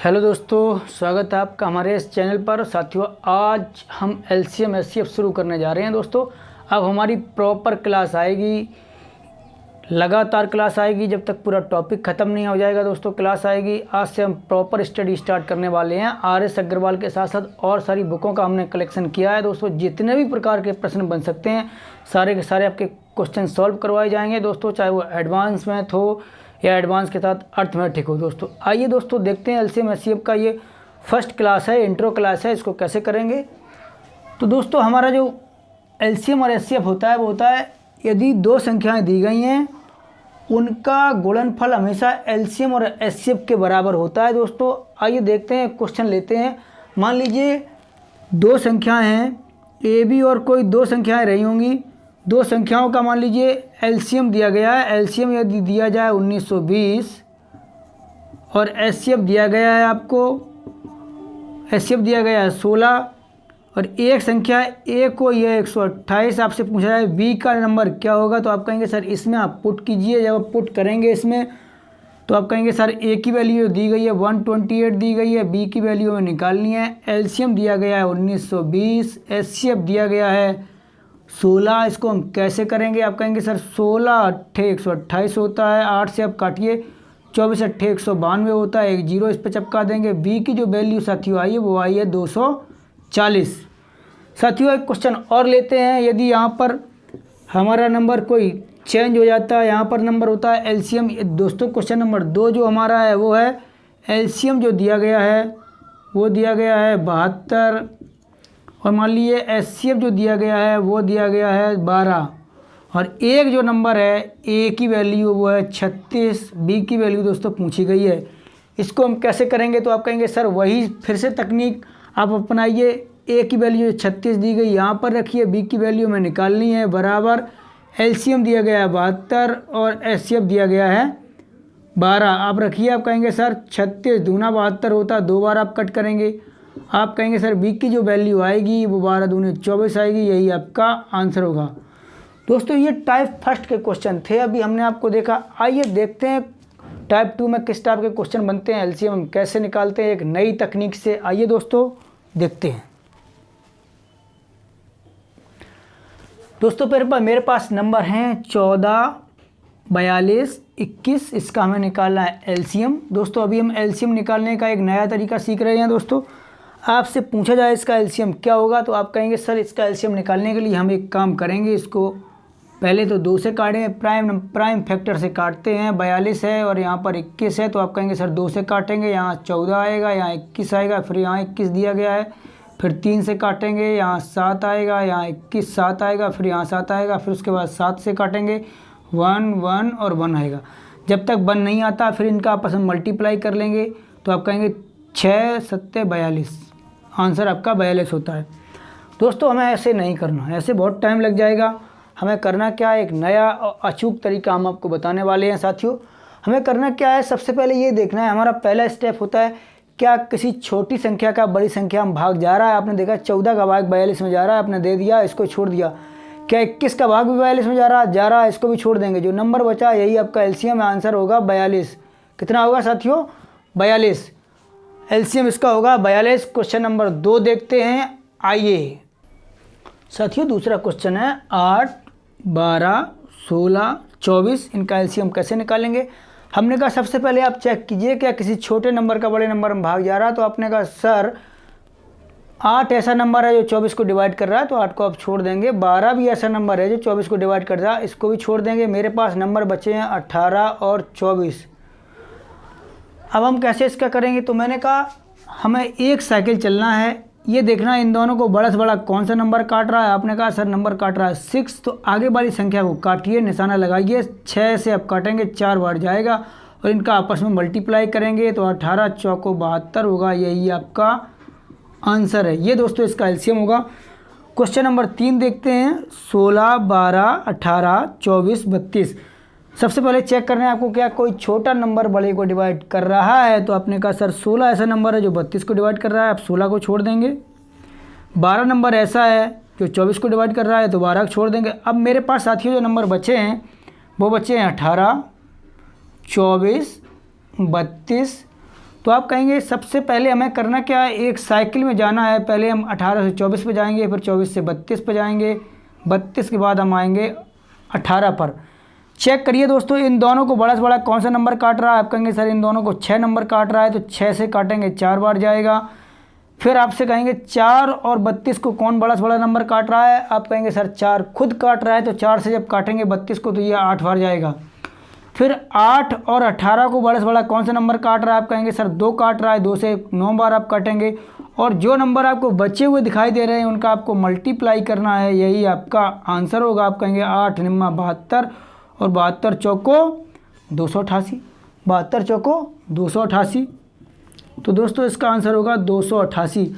Hello दोस्तों, स्वागत है आपका हमारे इस चैनल पर। साथियों, आज हम एलसीएम एचसीएफ शुरू करने जा रहे हैं। दोस्तों, अब हमारी प्रॉपर क्लास आएगी, लगातार क्लास आएगी जब तक पूरा टॉपिक ख़त्म नहीं हो जाएगा। दोस्तों, क्लास आएगी। आज से हम प्रॉपर स्टडी स्टार्ट करने वाले हैं। आर.एस. अग्रवाल के साथ साथ और सारी बुकों का हमने कलेक्शन किया है। दोस्तों, जितने भी प्रकार के प्रश्न बन सकते हैं सारे के सारे आपके क्वेश्चन सॉल्व करवाए जाएंगे। दोस्तों, चाहे वो एडवांस मैथ हो या एडवांस के साथ अर्थमेटिक हो। दोस्तों, आइए दोस्तों देखते हैं एलसीएम एचसीएफ का ये फर्स्ट क्लास है, इंट्रो क्लास है। इसको कैसे करेंगे तो दोस्तों, हमारा जो एलसीएम और एचसीएफ होता है वो होता है यदि दो संख्याएं दी गई हैं उनका गुणनफल हमेशा एलसीएम और एचसीएफ के बराबर होता है। दोस्तों, आइए देखते हैं, क्वेश्चन लेते हैं। मान लीजिए दो संख्याएं हैं ए बी और कोई दो संख्याएं रही होंगी। दो संख्याओं का मान लीजिए एलसीएम दिया गया है। एलसीएम यदि दिया जाए 1920 और एचसीएफ दिया गया है आपको, एचसीएफ दिया गया है 16 और एक संख्या ए को यह 128 आपसे पूछा जाए बी का नंबर क्या होगा, तो आप कहेंगे सर इसमें आप पुट कीजिए। जब आप पुट करेंगे इसमें तो आप कहेंगे सर ए की वैल्यू दी गई है 128 दी गई है, बी की वैल्यू में निकालनी है। एलसीएम दिया गया है 1920, एचसीएफ दिया गया है 16। इसको हम कैसे करेंगे? आप कहेंगे सर 16 अट्ठे 128 होता है, 8 से आप काटिए, 24 अट्ठे 192 होता है, एक जीरो इस पर चिपका देंगे। बी की जो वैल्यू साथियों आई है वो आई है 240। साथियों, एक क्वेश्चन और लेते हैं। यदि यहाँ पर हमारा नंबर कोई चेंज हो जाता है, यहाँ पर नंबर होता है एलसीएम। दोस्तों, क्वेश्चन नंबर 2 जो हमारा है वो है एलसीएम जो दिया गया है वो दिया गया है 72 और मान लीजिए एचसीएफ जो दिया गया है वो दिया गया है 12 और एक जो नंबर है ए की वैल्यू वो है 36, बी की वैल्यू दोस्तों पूछी गई है। इसको हम कैसे करेंगे? तो आप कहेंगे सर वही फिर से तकनीक आप अपनाइए। ए की वैल्यू 36 दी गई, यहाँ पर रखिए, बी की वैल्यू में निकालनी है, बराबर एलसीएम दिया गया है 72 और एचसीएफ दिया गया है 12। आप रखिए, आप कहेंगे सर 36 दूना 72 होता है, 2 बार आप कट करेंगे। आप कहेंगे सर बी की जो वैल्यू आएगी वो 12 दूनी 24 आएगी, यही आपका आंसर होगा। दोस्तों, ये टाइप फर्स्ट के क्वेश्चन थे, अभी हमने आपको देखा। आइए देखते हैं टाइप 2 में किस टाइप के क्वेश्चन बनते हैं, एलसीएम हम कैसे निकालते हैं एक नई तकनीक से। आइए दोस्तों देखते हैं। दोस्तों, मेरे पास नंबर हैं 14, 42, 21। इसका हमें निकालना है एलसीएम। दोस्तों, अभी हम एलसीएम निकालने का एक नया तरीका सीख रहे हैं। दोस्तों, आपसे पूछा जाए इसका एलसीएम क्या होगा तो आप कहेंगे सर इसका एलसीएम निकालने के लिए हम एक काम करेंगे, इसको पहले तो 2 से काटें, प्राइम फैक्टर से काटते हैं। 42 है और यहाँ पर 21 है, तो आप कहेंगे सर 2 से काटेंगे, यहाँ 14 आएगा, यहाँ 21 आएगा, फिर यहाँ 21 दिया गया है, फिर 3 से काटेंगे, यहाँ 7 आएगा, यहाँ 21 7 आएगा, फिर यहाँ 7 आएगा, फिर उसके बाद 7 से काटेंगे, 1 1 और 1 आएगा। जब तक 1 नहीं आता फिर इनका आपस में मल्टीप्लाई कर लेंगे, तो आप कहेंगे 6 7 42, आंसर आपका 42 होता है। दोस्तों, हमें ऐसे नहीं करना, ऐसे बहुत टाइम लग जाएगा। हमें करना क्या है, एक नया और अचूक तरीका हम आपको बताने वाले हैं। साथियों, हमें करना क्या है, सबसे पहले ये देखना है, हमारा पहला स्टेप होता है क्या किसी छोटी संख्या का बड़ी संख्या में भाग जा रहा है। आपने देखा 14 का भाग 42 में जा रहा है, आपने दे दिया, इसको छोड़ दिया। क्या 21 का भाग भी 42 में जा रहा है, इसको भी छोड़ देंगे। जो नंबर बचा यही आपका एलसीएम आंसर होगा 42। कितना होगा साथियों? 42। एलसीएम इसका होगा 42। क्वेश्चन नंबर 2 देखते हैं। आइए साथियों, दूसरा क्वेश्चन है 8, 12, 16, 24। इनका एलसीएम कैसे निकालेंगे? हमने कहा सबसे पहले आप चेक कीजिए क्या किसी छोटे नंबर का बड़े नंबर में भाग जा रहा है। तो आपने कहा सर 8 ऐसा नंबर है जो 24 को डिवाइड कर रहा है, तो 8 को आप छोड़ देंगे। 12 भी ऐसा नंबर है जो 24 को डिवाइड कर रहा है, इसको भी छोड़ देंगे। मेरे पास नंबर बचे हैं 18 और 24। अब हम कैसे इसका करेंगे? तो मैंने कहा हमें एक साइकिल चलना है, ये देखना इन दोनों को बड़ा से बड़ा कौन सा नंबर काट रहा है। आपने कहा सर नंबर काट रहा है 6, तो आगे वाली संख्या को काटिए, निशाना लगाइए। 6 से आप काटेंगे, 4 बार जाएगा और इनका आपस में मल्टीप्लाई करेंगे, तो 18 चौको 72 होगा, यही आपका आंसर है। ये दोस्तों इसका एलसीएम होगा। क्वेश्चन नंबर 3 देखते हैं। 16, 12, 18, 24, 32। सबसे पहले चेक करना है आपको क्या कोई छोटा नंबर बड़े को डिवाइड कर रहा है। तो आपने कहा सर 16 ऐसा नंबर है जो 32 को डिवाइड कर रहा है, आप 16 को छोड़ देंगे। 12 नंबर ऐसा है जो 24 को डिवाइड कर रहा है, तो 12 को छोड़ देंगे। अब मेरे पास साथियों जो नंबर बचे हैं वो बचे हैं 18, 24, 32 तो आप कहेंगे सबसे पहले हमें करना क्या है, एक साइकिल में जाना है। पहले हम 18 से 24 पे जाएंगे, फिर 24 से 32 पे जाएंगे, 32 के बाद हम आएंगे 18 पर। चेक करिए दोस्तों, इन दोनों को बड़ा से बड़ा कौन सा नंबर काट रहा है। आप कहेंगे सर इन दोनों को 6 नंबर काट रहा है, तो 6 से काटेंगे 4 बार जाएगा। फिर आपसे कहेंगे 4 और 32 को कौन बड़ा से बड़ा नंबर काट रहा है। आप कहेंगे सर 4 खुद काट रहा है, तो 4 से जब काटेंगे 32 को तो ये 8 बार जाएगा। फिर 8 और 18 को बड़ा से बड़ा कौन सा नंबर काट रहा है। आप कहेंगे सर 2 काट रहा है, 2 से 9 बार आप काटेंगे। और जो नंबर आपको बचे हुए दिखाई दे रहे हैं उनका आपको मल्टीप्लाई करना है, यही आपका आंसर होगा। आप कहेंगे 8 निम्मा 72 और 72 चौको 288, 72 चौको 288। तो दोस्तों इसका आंसर होगा 288।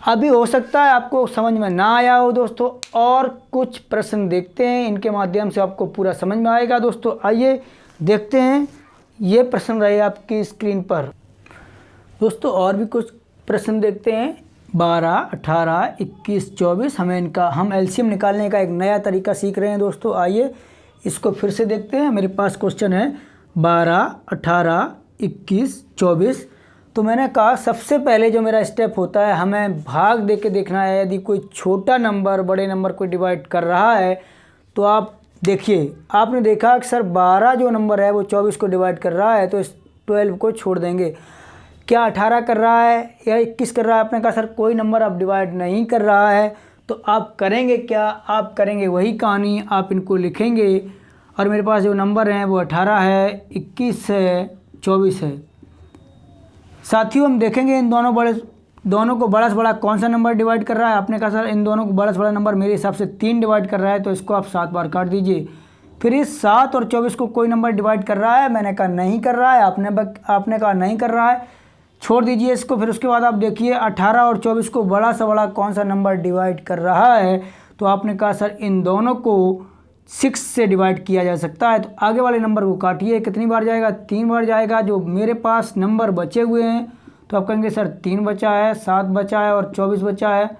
अभी हो सकता है आपको समझ में ना आया हो दोस्तों, और कुछ प्रश्न देखते हैं, इनके माध्यम से आपको पूरा समझ में आएगा। दोस्तों आइए देखते हैं, ये प्रश्न रहे आपकी स्क्रीन पर। दोस्तों और भी कुछ प्रश्न देखते हैं। 12, 18, 21, 24 हम एलसीएम निकालने का एक नया तरीका सीख रहे हैं दोस्तों। आइए इसको फिर से देखते हैं। मेरे पास क्वेश्चन है 12, 18, 21, 24। तो मैंने कहा सबसे पहले जो मेरा स्टेप होता है, हमें भाग दे के देखना है। यदि कोई छोटा नंबर बड़े नंबर को डिवाइड कर रहा है तो आप देखिए, आपने देखा कि सर 12 जो नंबर है वो 24 को डिवाइड कर रहा है, तो इस 12 को छोड़ देंगे। क्या 18 कर रहा है या 21 कर रहा है। आपने कहा सर कोई नंबर आप डिवाइड नहीं कर रहा है, तो आप करेंगे क्या, आप करेंगे वही कहानी, आप इनको लिखेंगे। और मेरे पास जो नंबर हैं वो 18 है, 21 है, 24 है। साथियों हम देखेंगे इन दोनों को बड़ा से बड़ा कौन सा नंबर डिवाइड कर रहा है। आपने कहा सर इन दोनों को बड़ा से बड़ा नंबर मेरे हिसाब से 3 डिवाइड कर रहा है, तो इसको आप 7 बार काट दीजिए। फिर इस 7 और 24 को कोई नंबर डिवाइड कर रहा है। मैंने कहा नहीं कर रहा है, आपने कहा नहीं कर रहा है, छोड़ दीजिए इसको। फिर उसके बाद आप देखिए 18 और 24 को बड़ा से बड़ा कौन सा नंबर डिवाइड कर रहा है। तो आपने कहा सर इन दोनों को 6 से डिवाइड किया जा सकता है। तो आगे वाले नंबर को काटिए, कितनी बार जाएगा, 3 बार जाएगा। जो मेरे पास नंबर बचे हुए हैं तो आप कहेंगे सर 3 बचा है, 7 बचा है और 24 बचा है।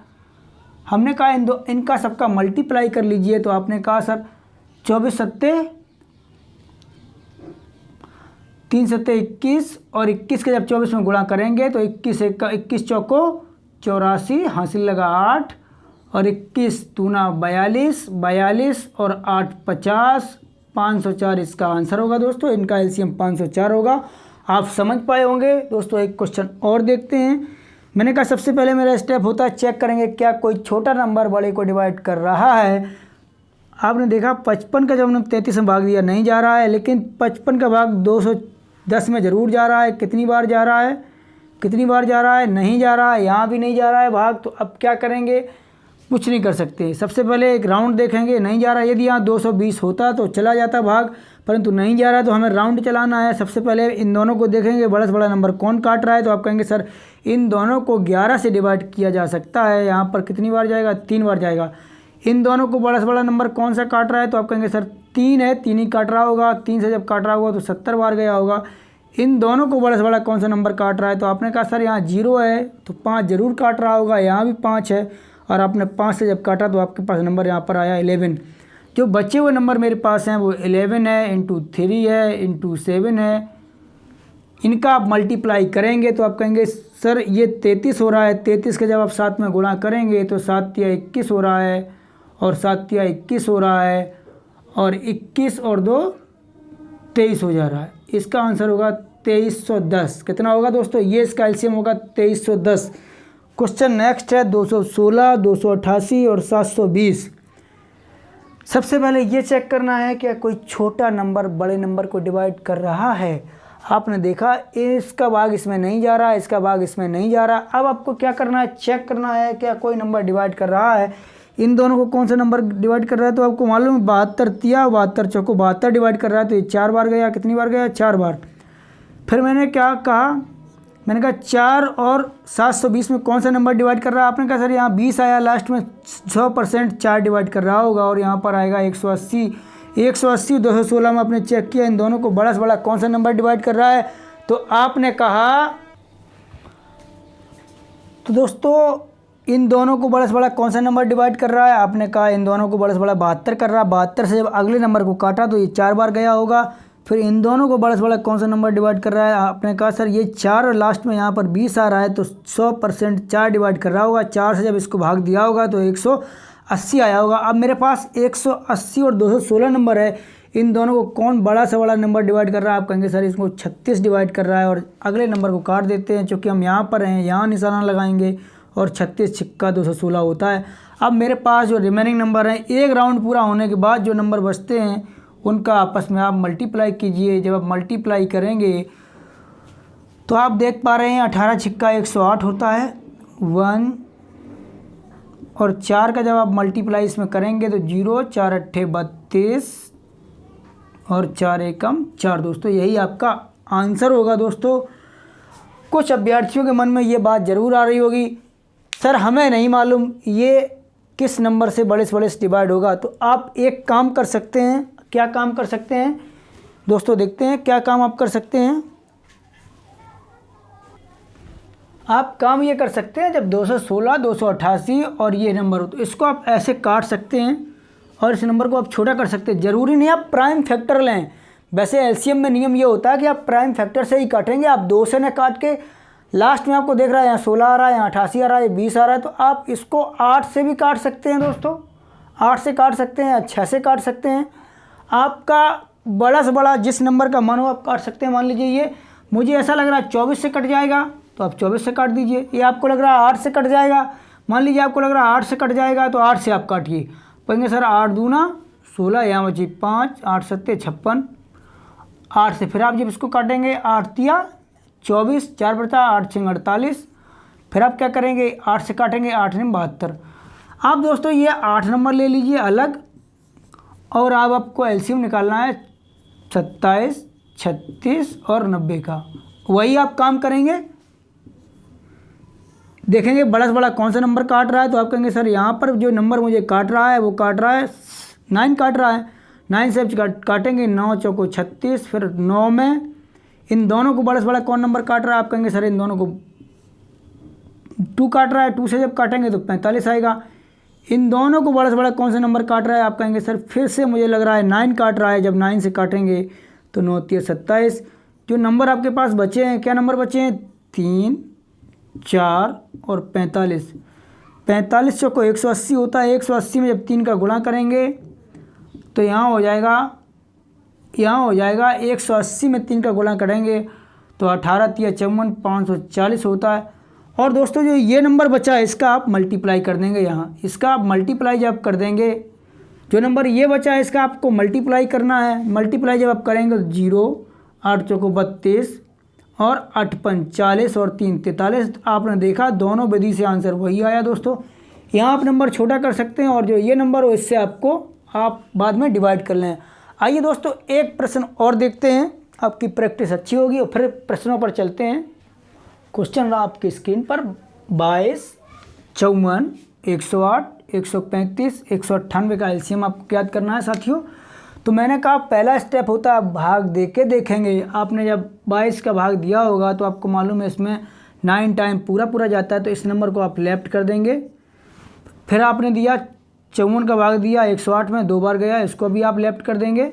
हमने कहा इनका सबका मल्टीप्लाई कर लीजिए। तो आपने कहा सर 24 सत्ते 3 सत्ते 21 और 21 के जब 24 में गुणा करेंगे तो 21 चौको 84, हासिल लगा 8 और 21 दूना 42, 42 और 8 50, 504 इसका आंसर होगा दोस्तों। इनका एलसीएम 504 होगा। आप समझ पाए होंगे दोस्तों। एक क्वेश्चन और देखते हैं। मैंने कहा सबसे पहले मेरा स्टेप होता है चेक करेंगे क्या कोई छोटा नंबर बड़े को डिवाइड कर रहा है। आपने देखा 55 का जब हमने 33 में भाग दिया नहीं जा रहा है, लेकिन 55 का भाग 210 में ज़रूर जा रहा है। कितनी बार जा रहा है, कितनी बार जा रहा है, नहीं जा रहा है, यहाँ भी नहीं जा रहा है भाग। तो अब क्या करेंगे, कुछ नहीं कर सकते। सबसे पहले एक राउंड देखेंगे, नहीं जा रहा। यदि यहाँ 220 होता तो चला जाता भाग, परंतु नहीं जा रहा तो हमें राउंड चलाना है। सबसे पहले इन दोनों को देखेंगे बड़ा से बड़ा नंबर कौन काट रहा है। तो आप कहेंगे सर इन दोनों को 11 से डिवाइड किया जा सकता है। यहाँ पर कितनी बार जाएगा, 3 बार जाएगा। इन दोनों को बड़ा से बड़ा नंबर कौन सा काट रहा है। तो आप कहेंगे सर 3 है, 3 ही काट रहा होगा। 3 से जब काट रहा होगा तो 70 बार गया होगा। इन दोनों को बड़ा से बड़ा कौन सा नंबर काट रहा है। तो आपने कहा सर यहाँ 0 है तो 5 जरूर काट रहा होगा, यहाँ भी 5 है और आपने 5 से जब काटा तो आपके पास नंबर यहाँ पर आया 11। जो बचे हुए नंबर मेरे पास हैं वो 11 है, इंटू 3 है, इंटू 7 है। इनका आप मल्टीप्लाई करेंगे तो आप कहेंगे सर ये 33 हो रहा है। 33 के जब आप 7 में गुणा करेंगे तो 7 या 21 हो रहा है और 7 या 21 हो रहा है और 21 और 2 23 हो जा रहा है। इसका आंसर होगा 2310। कितना होगा दोस्तों, ये इसका एलसीएम होगा 2310। क्वेश्चन नेक्स्ट है 216, 288 और 720। सबसे पहले ये चेक करना है कि कोई छोटा नंबर बड़े नंबर को डिवाइड कर रहा है। आपने देखा इसका भाग इसमें नहीं जा रहा है, इसका भाग इसमें नहीं जा रहा। अब आपको क्या करना है, चेक करना है क्या कोई नंबर डिवाइड कर रहा है। इन दोनों को कौन सा नंबर डिवाइड कर रहा है। तो आपको मालूम है 72 तिया 72 चौको 72 डिवाइड कर रहा है। तो ये 4 बार गया, कितनी बार गया, 4 बार। फिर मैंने क्या कहा, मैंने कहा 4 और 720 में कौन सा नंबर डिवाइड कर रहा है। आपने कहा सर यहाँ 20 आया, लास्ट में 100% 4 डिवाइड कर रहा होगा और यहाँ पर आएगा 180। 180 216 में आपने चेक किया इन दोनों को बड़ा से बड़ा कौन सा नंबर डिवाइड कर रहा है। तो आपने कहा, तो दोस्तों इन दोनों को बड़ा से बड़ा कौन सा नंबर डिवाइड कर रहा है। आपने कहा इन दोनों को बड़ा से बड़ा 72 कर रहा है। 72 से जब अगले नंबर को काटा तो ये 4 बार गया होगा। फिर इन दोनों को बड़ा से बड़ा कौन सा नंबर डिवाइड कर रहा है? आपने कहा सर ये 4 और लास्ट में यहाँ पर 20 आ रहा है, तो 100% 4 डिवाइड कर रहा होगा। 4 से जब इसको भाग दिया होगा तो 180 आया होगा। अब मेरे पास 180 और 216 नंबर है, इन दोनों को कौन बड़ा से बड़ा नंबर डिवाइड कर रहा है? आप कहेंगे सर इसको 36 डिवाइड कर रहा है, और अगले नंबर को काट देते हैं। चूँकि हम यहाँ पर हैं, यहाँ निशाना लगाएंगे और 36 छिक्का 216 होता है। अब मेरे पास जो रिमेनिंग नंबर हैं, एक राउंड पूरा होने के बाद जो नंबर बचते हैं उनका आपस में आप मल्टीप्लाई कीजिए। जब आप मल्टीप्लाई करेंगे तो आप देख पा रहे हैं 18 छिक्का 108 होता है 1, और 4 का जब आप मल्टीप्लाई इसमें करेंगे तो 0, 4 अट्ठे 32 और 4 एकम 4। दोस्तों यही आपका आंसर होगा। दोस्तों कुछ अभ्यर्थियों के मन में ये बात ज़रूर आ रही होगी, सर हमें नहीं मालूम ये किस नंबर से बड़े से डिवाइड होगा। तो आप एक काम कर सकते हैं। क्या काम कर सकते हैं दोस्तों? देखते हैं क्या काम आप कर सकते हैं। आप काम ये कर सकते हैं, जब 216, 288 और ये नंबर हो तो इसको आप ऐसे काट सकते हैं और इस नंबर को आप छोटा कर सकते हैं। ज़रूरी नहीं आप प्राइम फैक्टर लें। वैसे एलसीएम में नियम ये होता है कि आप प्राइम फैक्टर से ही काटेंगे। आप 2 से न काट के लास्ट में आपको देख रहा है यहाँ 16 आ रहा है, यहाँ 88 आ रहा है, 20 आ रहा है, तो आप इसको 8 से भी काट सकते हैं। दोस्तों 8 से काट सकते हैं, 6 से काट सकते हैं। आपका बड़ा से बड़ा जिस नंबर का मन हो आप काट सकते हैं। मान लीजिए ये मुझे ऐसा लग रहा है 24 से कट जाएगा, तो आप 24 से काट दीजिए। ये आपको लग रहा है 8 से कट जाएगा, मान लीजिए आपको लग रहा है 8 से कट जाएगा, तो 8 से आप काटिए। कहेंगे सर 8 दूना 16, यहाँ बची 5, 8 सत्ते 56, 8 से फिर आप जब इसको काटेंगे 8 तिया 24, 4 बचा 8 6 48, फिर आप क्या करेंगे 8 से काटेंगे 8 9 72। आप दोस्तों ये 8 नंबर ले लीजिए अलग, और अब आपको एलसीएम निकालना है 27, 36 और 90 का। वही आप काम करेंगे, देखेंगे बड़ा से बड़ा कौन सा नंबर काट रहा है। तो आप कहेंगे सर यहाँ पर जो नंबर मुझे काट रहा है वो काट रहा है 9 काट रहा है। 9 से काटेंगे 9 चौको 36, फिर 9 में इन दोनों को बड़ा से बड़ा कौन नंबर काट रहा है? आप कहेंगे सर इन दोनों को 2 काट रहा है। 2 से जब काटेंगे तो 45 आएगा। इन दोनों को बड़ा से बड़ा कौन सा नंबर काट रहा है? आप कहेंगे सर फिर से मुझे लग रहा है 9 काट रहा है। जब 9 से काटेंगे तो 9 तिया 27। जो नंबर आपके पास बचे हैं, क्या नंबर बचे हैं? 3, 4 और 45। 45 चौको 180 होता है। 180 में जब 3 का गुणा करेंगे तो यहाँ हो जाएगा 180 में 3 का गुणा करेंगे तो 18 तिया 54, 540 होता है। और दोस्तों जो ये नंबर बचा है इसका आप मल्टीप्लाई कर देंगे यहाँ। इसका आप मल्टीप्लाई जब कर देंगे, जो नंबर ये बचा है इसका आपको मल्टीप्लाई करना है। मल्टीप्लाई जब आप करेंगे तो 0, 8 चौको 32 और 8 पंच 40 और 3 43। आपने देखा दोनों विधि से आंसर वही आया। दोस्तों यहाँ आप नंबर छोटा कर सकते हैं, और जो ये नंबर हो इससे आपको आप बाद में डिवाइड कर लें। आइए दोस्तों एक प्रश्न और देखते हैं, आपकी प्रैक्टिस अच्छी होगी और फिर प्रश्नों पर चलते हैं। क्वेश्चन रहा आपकी स्क्रीन पर 22, 54, 108, 135, 198 का एलसीएम आपको याद करना है साथियों। तो मैंने कहा पहला स्टेप होता है भाग दे के देखेंगे। आपने जब 22 का भाग दिया होगा तो आपको मालूम है इसमें 9 टाइम पूरा जाता है, तो इस नंबर को आप लेफ्ट कर देंगे। फिर आपने दिया 54 का भाग दिया 108 में 2 बार गया, इसको भी आप लेफ्ट कर देंगे।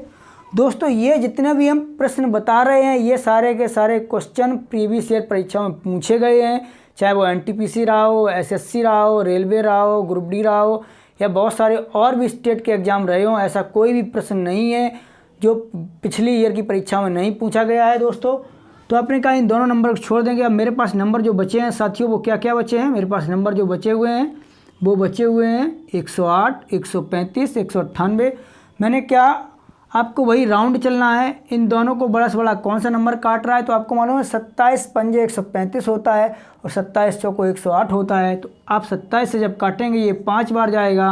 दोस्तों ये जितने भी हम प्रश्न बता रहे हैं ये सारे के सारे क्वेश्चन प्रीवियस ईयर परीक्षा में पूछे गए हैं, चाहे वो एनटीपीसी रहा हो, एसएससी रहा हो, रेलवे रहा हो, ग्रुप डी रहा हो, या बहुत सारे और भी स्टेट के एग्ज़ाम रहे हों। ऐसा कोई भी प्रश्न नहीं है जो पिछली ईयर की परीक्षा में नहीं पूछा गया है। दोस्तों तो आपने कहा इन दोनों नंबर को छोड़ देंगे। अब मेरे पास नंबर जो बचे हैं साथियों वो क्या क्या बचे हैं? मेरे पास नंबर जो बचे हुए हैं वो बचे हुए हैं 108, 135, 198। मैंने क्या आपको वही राउंड चलना है। इन दोनों को बड़ा से बड़ा कौन सा नंबर काट रहा है? तो आपको मालूम है 27 पंजे 135 होता है और 27 चौको 108 होता है। तो आप 27 से जब काटेंगे ये 5 बार जाएगा।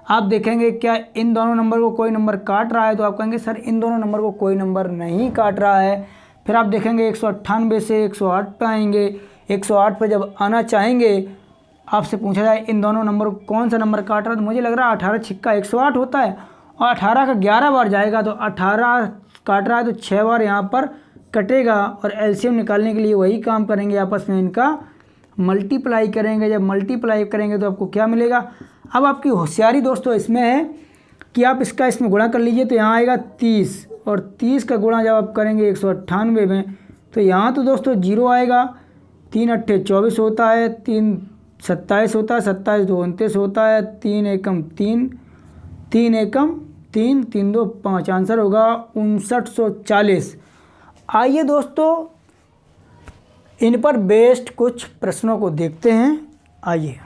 आप देखेंगे क्या इन दोनों नंबर को कोई नंबर काट रहा है? तो आप कहेंगे सर इन दोनों नंबर को कोई नंबर नहीं काट रहा है। फिर आप देखेंगे 198 से 108 पे आएंगे। 108 पे जब आना चाहेंगे आपसे पूछा जाए इन दोनों नंबर को कौन सा नंबर काट रहा है? तो मुझे लग रहा है 18 छिक्का 108 होता है और 18 का 11 बार जाएगा, तो 18 काट रहा है तो 6 बार यहाँ पर कटेगा। और एलसीएम निकालने के लिए वही काम करेंगे, आपस में इनका मल्टीप्लाई करेंगे। जब मल्टीप्लाई करेंगे तो आपको क्या मिलेगा? अब आपकी होशियारी दोस्तों इसमें है कि आप इसका इसमें गुणा कर लीजिए, तो यहाँ आएगा 30 और 30 का गुणा जब आप करेंगे 198 में, तो यहाँ तो दोस्तों 0 आएगा। 3 अट्ठे 24 होता है, 3 27 होता है, 27 2 29 होता है, 3 एकम 3, 3 एकम 3, 3 2 5, आंसर होगा 5940। आइए दोस्तों इन पर बेस्ड कुछ प्रश्नों को देखते हैं। आइए